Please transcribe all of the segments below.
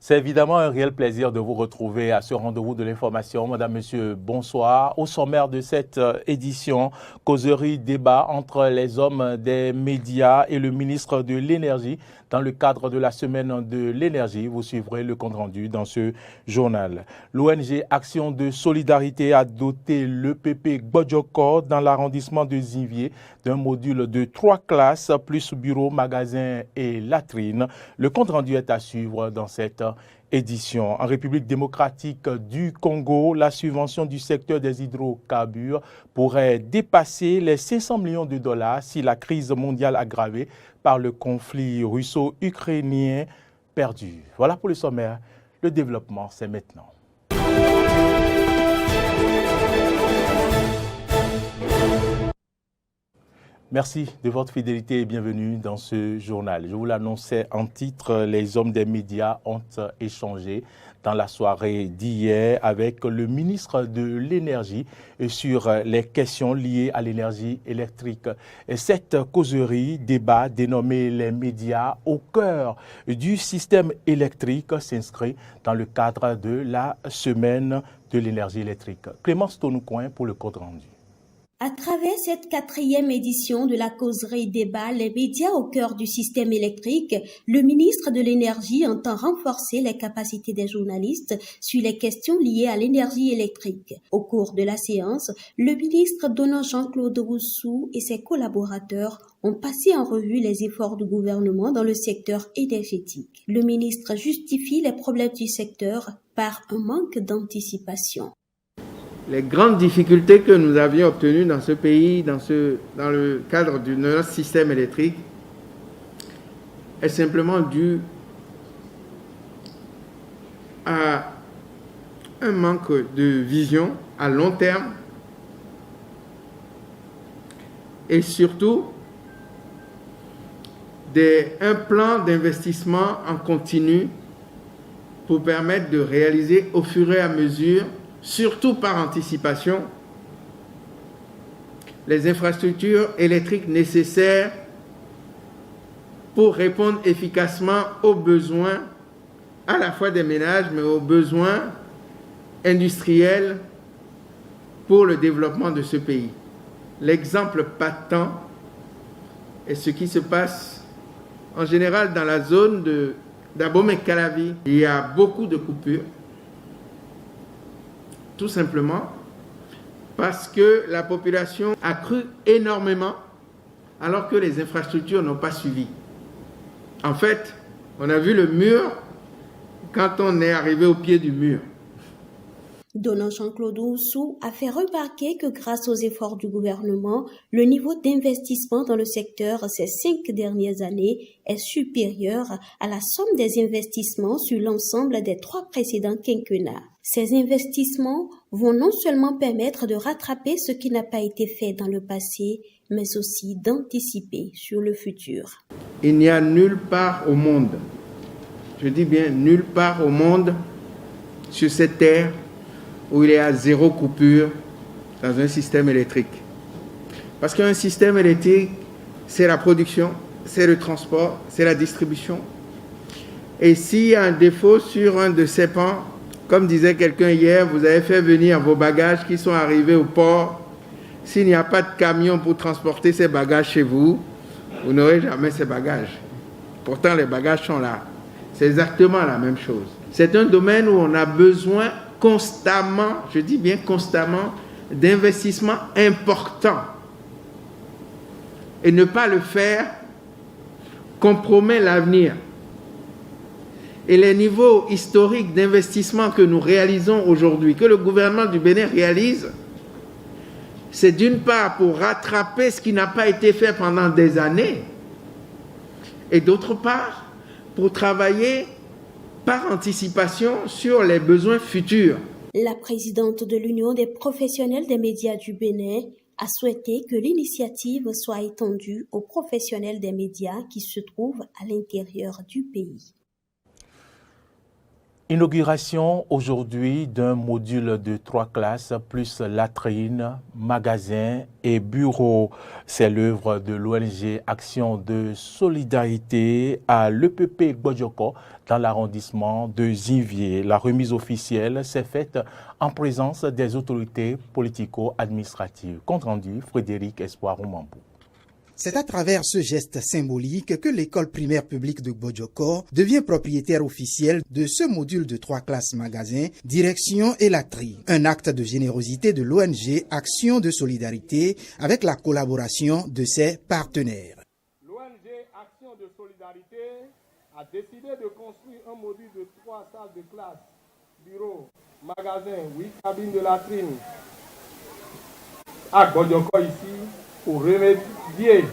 C'est évidemment un réel plaisir de vous retrouver à ce rendez-vous de l'information. Madame, Monsieur, bonsoir. Au sommaire de cette édition, causerie débat entre les hommes des médias et le ministre de l'Énergie dans le cadre de la semaine de l'énergie. Vous suivrez le compte-rendu dans ce journal. L'ONG Action de Solidarité a doté l'EPP Gbodjoko dans l'arrondissement de Zinvier d'un module de 3 classes, plus bureau, magasin et latrine. Le compte-rendu est à suivre dans cette édition. En République démocratique du Congo, la subvention du secteur des hydrocarbures pourrait dépasser les 500 millions de dollars si la crise mondiale aggravée par le conflit russo-ukrainien perdure. Voilà pour le sommaire. Le développement, c'est maintenant. Merci de votre fidélité et bienvenue dans ce journal. Je vous l'annonçais en titre, les hommes des médias ont échangé dans la soirée d'hier avec le ministre de l'Énergie sur les questions liées à l'énergie électrique. Et cette causerie débat dénommée les médias au cœur du système électrique s'inscrit dans le cadre de la semaine de l'énergie électrique. Clémence Tonoucoin pour le compte rendu. À travers cette 4e édition de la causerie débat, les médias au cœur du système électrique, le ministre de l'Énergie entend renforcer les capacités des journalistes sur les questions liées à l'énergie électrique. Au cours de la séance, le ministre donnant Jean-Claude Roussou et ses collaborateurs ont passé en revue les efforts du gouvernement dans le secteur énergétique. Le ministre justifie les problèmes du secteur par un manque d'anticipation. Les grandes difficultés que nous avions obtenues dans ce pays, dans le cadre de notre système électrique, est simplement due à un manque de vision à long terme et surtout un plan d'investissement en continu pour permettre de réaliser au fur et à mesure, surtout par anticipation, les infrastructures électriques nécessaires pour répondre efficacement aux besoins à la fois des ménages, mais aux besoins industriels pour le développement de ce pays. L'exemple patent est ce qui se passe en général dans la zone d'Abomey-Calavi. Il y a beaucoup de coupures. Tout simplement parce que la population a cru énormément alors que les infrastructures n'ont pas suivi. En fait, on a vu le mur quand on est arrivé au pied du mur. Donnant Jean-Claude Roussou a fait remarquer que grâce aux efforts du gouvernement, le niveau d'investissement dans le secteur ces 5 dernières années est supérieur à la somme des investissements sur l'ensemble des 3 précédents quinquennats. Ces investissements vont non seulement permettre de rattraper ce qui n'a pas été fait dans le passé, mais aussi d'anticiper sur le futur. Il n'y a nulle part au monde, je dis bien nulle part au monde, sur cette terre, où il y a 0 coupure dans un système électrique. Parce qu'un système électrique, c'est la production, c'est le transport, c'est la distribution. Et s'il y a un défaut sur un de ces pans, comme disait quelqu'un hier, vous avez fait venir vos bagages qui sont arrivés au port. S'il n'y a pas de camion pour transporter ces bagages chez vous, vous n'aurez jamais ces bagages. Pourtant, les bagages sont là. C'est exactement la même chose. C'est un domaine où on a besoin constamment, je dis bien constamment, d'investissements importants. Et ne pas le faire compromet l'avenir. Et les niveaux historiques d'investissement que nous réalisons aujourd'hui, que le gouvernement du Bénin réalise, c'est d'une part pour rattraper ce qui n'a pas été fait pendant des années, et d'autre part pour travailler par anticipation sur les besoins futurs. La présidente de l'Union des professionnels des médias du Bénin a souhaité que l'initiative soit étendue aux professionnels des médias qui se trouvent à l'intérieur du pays. Inauguration aujourd'hui d'un module de 3 classes plus latrine, magasin et bureau. C'est l'œuvre de l'ONG Action de Solidarité à l'EPP Gbodjoko dans l'arrondissement de Zinvié. La remise officielle s'est faite en présence des autorités politico-administratives. Compte rendu, Frédéric Espoir Oumambou. C'est à travers ce geste symbolique que l'école primaire publique de Gbodjoko devient propriétaire officielle de ce module de 3 classes magasin, direction et latrine. Un acte de générosité de l'ONG Action de Solidarité avec la collaboration de ses partenaires. L'ONG Action de Solidarité a décidé de construire un module de 3 salles de classe, bureau, magasin, 8 cabines de latrine à Gbodjoko ici, pour remédier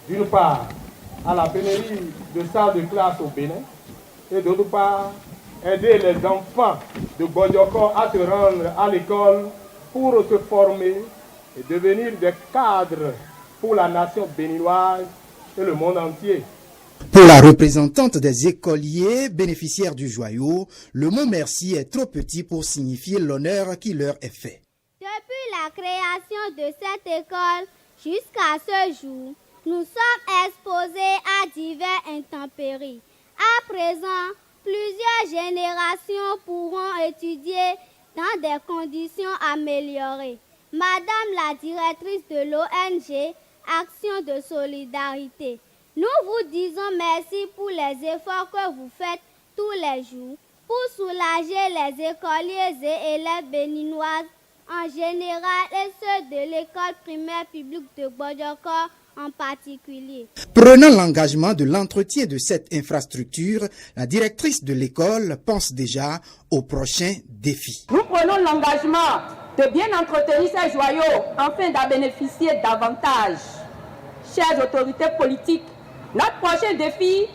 d'une part à la pénurie de salles de classe au Bénin et d'autre part aider les enfants de Gbodjoko à se rendre à l'école pour se former et devenir des cadres pour la nation béninoise et le monde entier. Pour la représentante des écoliers bénéficiaires du joyau, le mot merci est trop petit pour signifier l'honneur qui leur est fait. Depuis la création de cette école jusqu'à ce jour, nous sommes exposés à divers intempéries. À présent, plusieurs générations pourront étudier dans des conditions améliorées. Madame la directrice de l'ONG Action de Solidarité, nous vous disons merci pour les efforts que vous faites tous les jours pour soulager les écoliers et élèves béninoises en général et ceux de l'école primaire publique de Gbodjoko en particulier. Prenant l'engagement de l'entretien de cette infrastructure, la directrice de l'école pense déjà aux prochains défis. Nous prenons l'engagement de bien entretenir ces joyaux afin d'en bénéficier davantage. Chères autorités politiques, notre prochain défi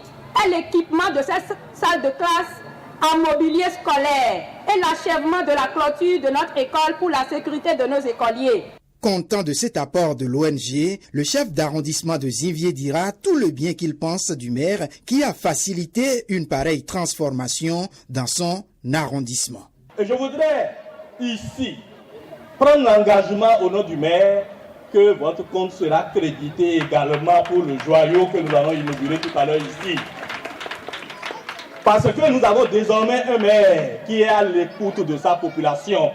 est l'équipement de cette salle de classe en mobilier scolaire et l'achèvement de la clôture de notre école pour la sécurité de nos écoliers. Content de cet apport de l'ONG, le chef d'arrondissement de Zinvié dira tout le bien qu'il pense du maire qui a facilité une pareille transformation dans son arrondissement. Et je voudrais ici prendre l'engagement au nom du maire que votre compte sera crédité également pour le joyau que nous allons inaugurer tout à l'heure ici. Parce que nous avons désormais un maire qui est à l'écoute de sa population.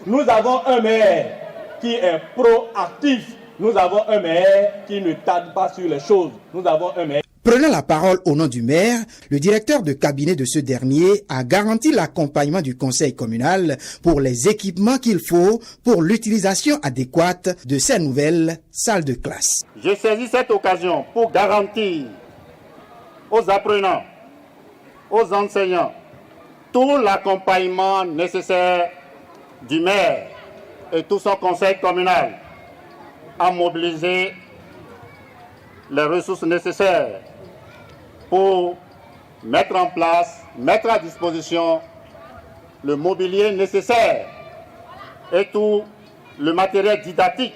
Nous avons un maire qui est proactif. Nous avons un maire qui ne tarde pas sur les choses. Nous avons un maire. Prenant la parole au nom du maire, le directeur de cabinet de ce dernier a garanti l'accompagnement du conseil communal pour les équipements qu'il faut pour l'utilisation adéquate de ces nouvelles salles de classe. Je saisis cette occasion pour garantir aux apprenants, aux enseignants, tout l'accompagnement nécessaire du maire et tout son conseil communal à mobiliser les ressources nécessaires pour mettre en place, mettre à disposition le mobilier nécessaire et tout le matériel didactique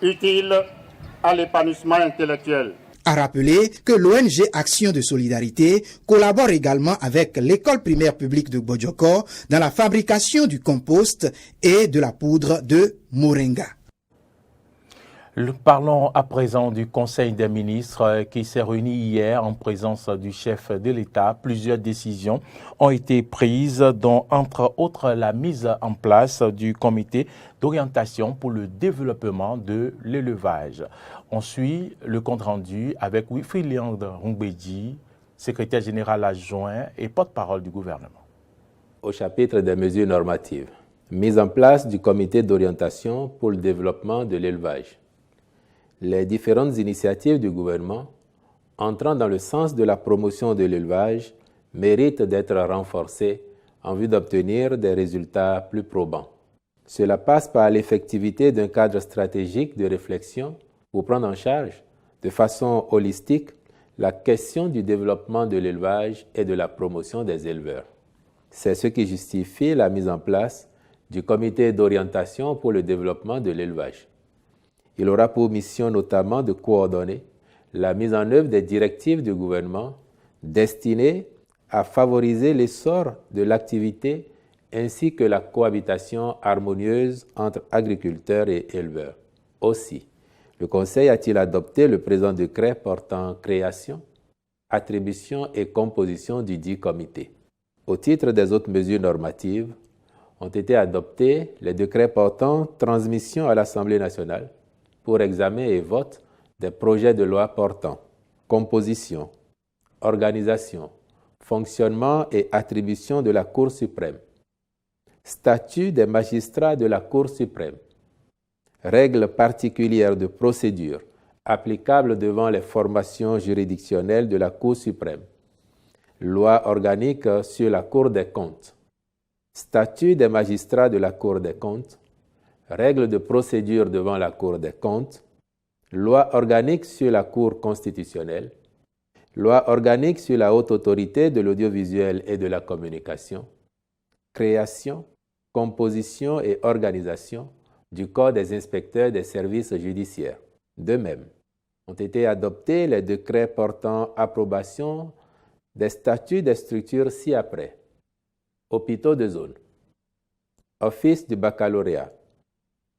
utile à l'épanouissement intellectuel. A rappeler que l'ONG Action de Solidarité collabore également avec l'école primaire publique de Gbodjoko dans la fabrication du compost et de la poudre de moringa. Parlons à présent du Conseil des ministres qui s'est réuni hier en présence du chef de l'État. Plusieurs décisions ont été prises, dont entre autres la mise en place du comité d'orientation pour le développement de l'élevage. On suit le compte-rendu avec Wilfried Rungbeji, secrétaire général adjoint et porte-parole du gouvernement. Au chapitre des mesures normatives, mise en place du comité d'orientation pour le développement de l'élevage. Les différentes initiatives du gouvernement entrant dans le sens de la promotion de l'élevage méritent d'être renforcées en vue d'obtenir des résultats plus probants. Cela passe par l'effectivité d'un cadre stratégique de réflexion pour prendre en charge de façon holistique la question du développement de l'élevage et de la promotion des éleveurs. C'est ce qui justifie la mise en place du comité d'orientation pour le développement de l'élevage. Il aura pour mission notamment de coordonner la mise en œuvre des directives du gouvernement destinées à favoriser l'essor de l'activité ainsi que la cohabitation harmonieuse entre agriculteurs et éleveurs. Aussi, le Conseil a-t-il adopté le présent décret portant création, attribution et composition du dit comité. Au titre des autres mesures normatives, ont été adoptés les décrets portant transmission à l'Assemblée nationale pour examen et vote des projets de loi portant composition, organisation, fonctionnement et attribution de la Cour suprême, statut des magistrats de la Cour suprême, règles particulières de procédure applicables devant les formations juridictionnelles de la Cour suprême, loi organique sur la Cour des comptes, statut des magistrats de la Cour des comptes, règles de procédure devant la Cour des comptes, loi organique sur la Cour constitutionnelle, loi organique sur la haute autorité de l'audiovisuel et de la communication, création, composition et organisation du Code des inspecteurs des services judiciaires. De même, ont été adoptés les décrets portant approbation des statuts des structures ci-après: hôpitaux de zone, office du baccalauréat,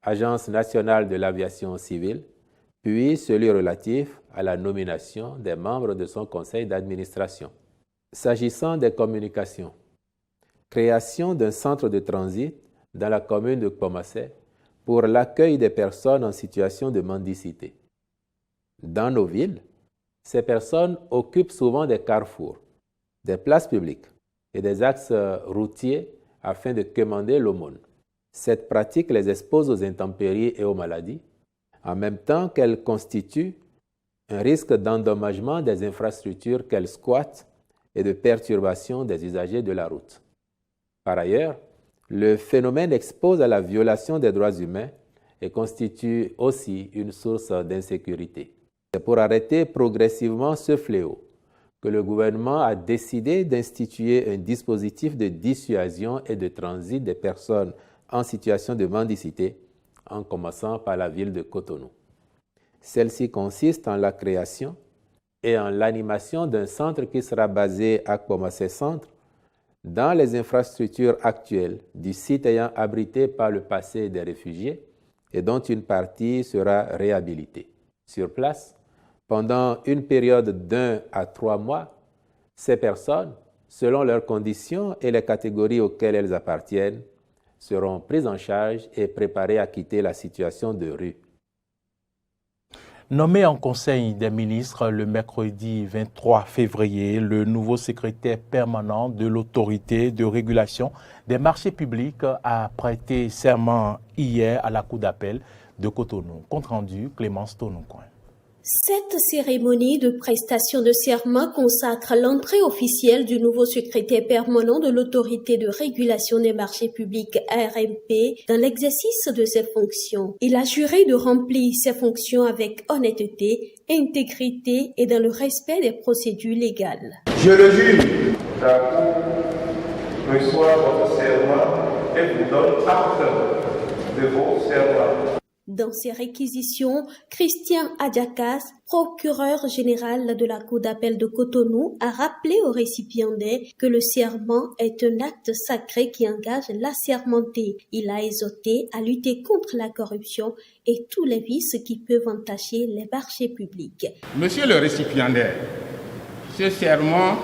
Agence nationale de l'aviation civile, puis celui relatif à la nomination des membres de son conseil d'administration. S'agissant des communications, création d'un centre de transit dans la commune de Kpomassé pour l'accueil des personnes en situation de mendicité. Dans nos villes, ces personnes occupent souvent des carrefours, des places publiques et des axes routiers afin de quémander l'aumône. Cette pratique les expose aux intempéries et aux maladies, en même temps qu'elle constitue un risque d'endommagement des infrastructures qu'elles squattent et de perturbation des usagers de la route. Par ailleurs, le phénomène expose à la violation des droits humains et constitue aussi une source d'insécurité. C'est pour arrêter progressivement ce fléau que le gouvernement a décidé d'instituer un dispositif de dissuasion et de transit des personnes en situation de mendicité, en commençant par la ville de Cotonou. Celle-ci consiste en la création et en l'animation d'un centre qui sera basé à Kpomassé Centre, dans les infrastructures actuelles du site ayant abrité par le passé des réfugiés et dont une partie sera réhabilitée. Sur place, pendant une période d'1 à 3 mois, ces personnes, selon leurs conditions et les catégories auxquelles elles appartiennent, seront prises en charge et préparées à quitter la situation de rue. Nommé en Conseil des ministres le mercredi 23 février, le nouveau secrétaire permanent de l'autorité de régulation des marchés publics a prêté serment hier à la Cour d'appel de Cotonou. Compte rendu, Clémence Tonoucoin. Cette cérémonie de prestation de serment consacre l'entrée officielle du nouveau secrétaire permanent de l'autorité de régulation des marchés publics ARMP dans l'exercice de ses fonctions. Il a juré de remplir ses fonctions avec honnêteté, intégrité et dans le respect des procédures légales. Je le jure, la Cour reçoit votre serment et vous donne acte de vos serments. Dans ses réquisitions, Christian Adjakas, procureur général de la Cour d'appel de Cotonou, a rappelé aux récipiendaires que le serment est un acte sacré qui engage l'assermenté. Il a exhorté à lutter contre la corruption et tous les vices qui peuvent entacher les marchés publics. Monsieur le récipiendaire, ce serment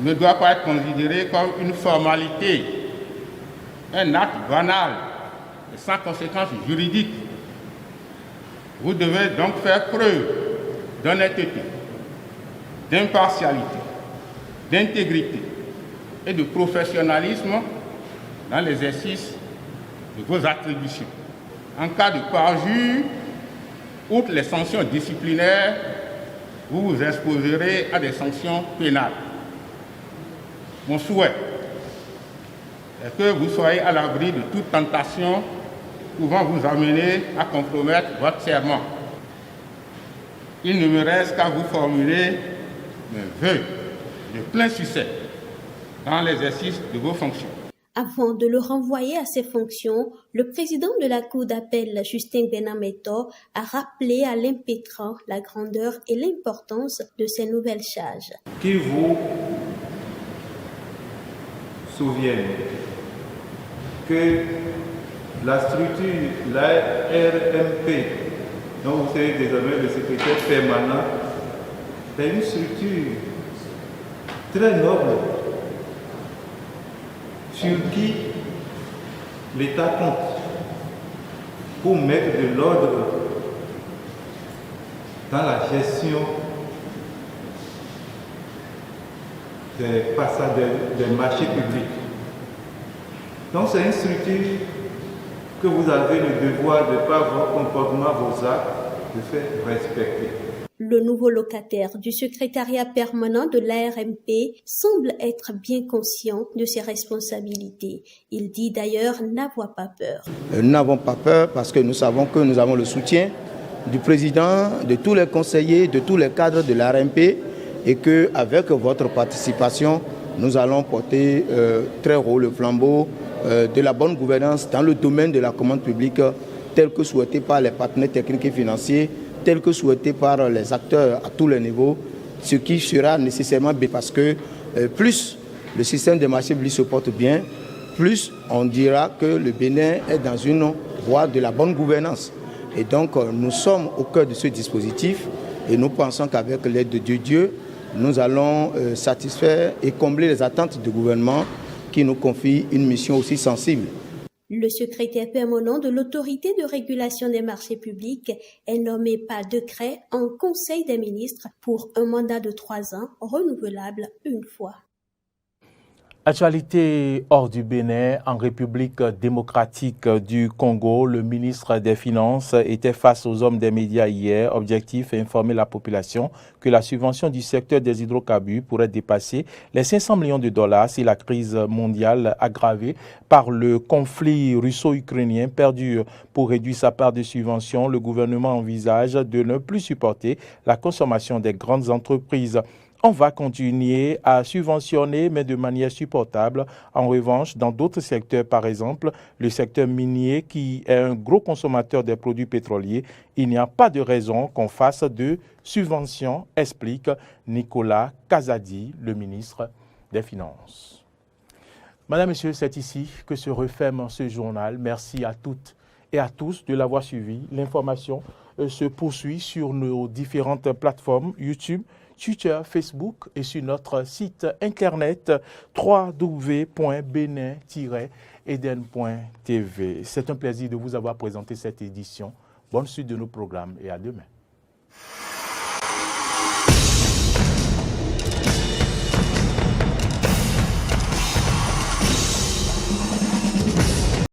ne doit pas être considéré comme une formalité, un acte banal, sans conséquences juridiques. Vous devez donc faire preuve d'honnêteté, d'impartialité, d'intégrité et de professionnalisme dans l'exercice de vos attributions. En cas de parjure, outre les sanctions disciplinaires, vous vous exposerez à des sanctions pénales. Mon souhait est que vous soyez à l'abri de toute tentation pouvant vous amener à compromettre votre serment. Il ne me reste qu'à vous formuler mes vœux de plein succès dans l'exercice de vos fonctions. Avant de le renvoyer à ses fonctions, le président de la Cour d'appel, Justin Benameto, a rappelé à l'impétrant la grandeur et l'importance de ces nouvelles charges. Qui vous souviennent que la structure, la RMP, dont vous savez désormais le secrétaire permanent, est une structure très noble sur qui l'État compte pour mettre de l'ordre dans la gestion des passages des marchés publics. Donc c'est une structure que vous avez le devoir de par votre comportement, vos actes, de faire respecter. Le nouveau locataire du secrétariat permanent de l'ARMP semble être bien conscient de ses responsabilités. Il dit d'ailleurs n'avoir pas peur. Nous n'avons pas peur parce que nous savons que nous avons le soutien du président, de tous les conseillers, de tous les cadres de l'ARMP et qu'avec votre participation, nous allons porter très haut le flambeau de la bonne gouvernance dans le domaine de la commande publique tel que souhaité par les partenaires techniques et financiers, tel que souhaité par les acteurs à tous les niveaux, ce qui sera nécessairement bien parce que plus le système des marchés publics se porte bien, plus on dira que le Bénin est dans une voie de la bonne gouvernance. Et donc nous sommes au cœur de ce dispositif et nous pensons qu'avec l'aide de Dieu, nous allons satisfaire et combler les attentes du gouvernement qui nous confie une mission aussi sensible. Le secrétaire permanent de l'autorité de régulation des marchés publics est nommé par décret en Conseil des ministres pour un mandat de 3 ans renouvelable une fois. Actualité hors du Bénin, en République démocratique du Congo, le ministre des Finances était face aux hommes des médias hier. Objectif, informer la population que la subvention du secteur des hydrocarbures pourrait dépasser les 500 millions de dollars si la crise mondiale aggravée par le conflit russo-ukrainien perdure. Pour réduire sa part de subvention, le gouvernement envisage de ne plus supporter la consommation des grandes entreprises. On va continuer à subventionner, mais de manière supportable. En revanche, dans d'autres secteurs, par exemple, le secteur minier qui est un gros consommateur des produits pétroliers, il n'y a pas de raison qu'on fasse de subventions, explique Nicolas Kazadi, le ministre des Finances. Madame, Monsieur, c'est ici que se referme ce journal. Merci à toutes et à tous de l'avoir suivi. L'information se poursuit sur nos différentes plateformes YouTube, Twitter, Facebook et sur notre site internet www.benin-eden.tv. C'est un plaisir de vous avoir présenté cette édition. Bonne suite de nos programmes et à demain.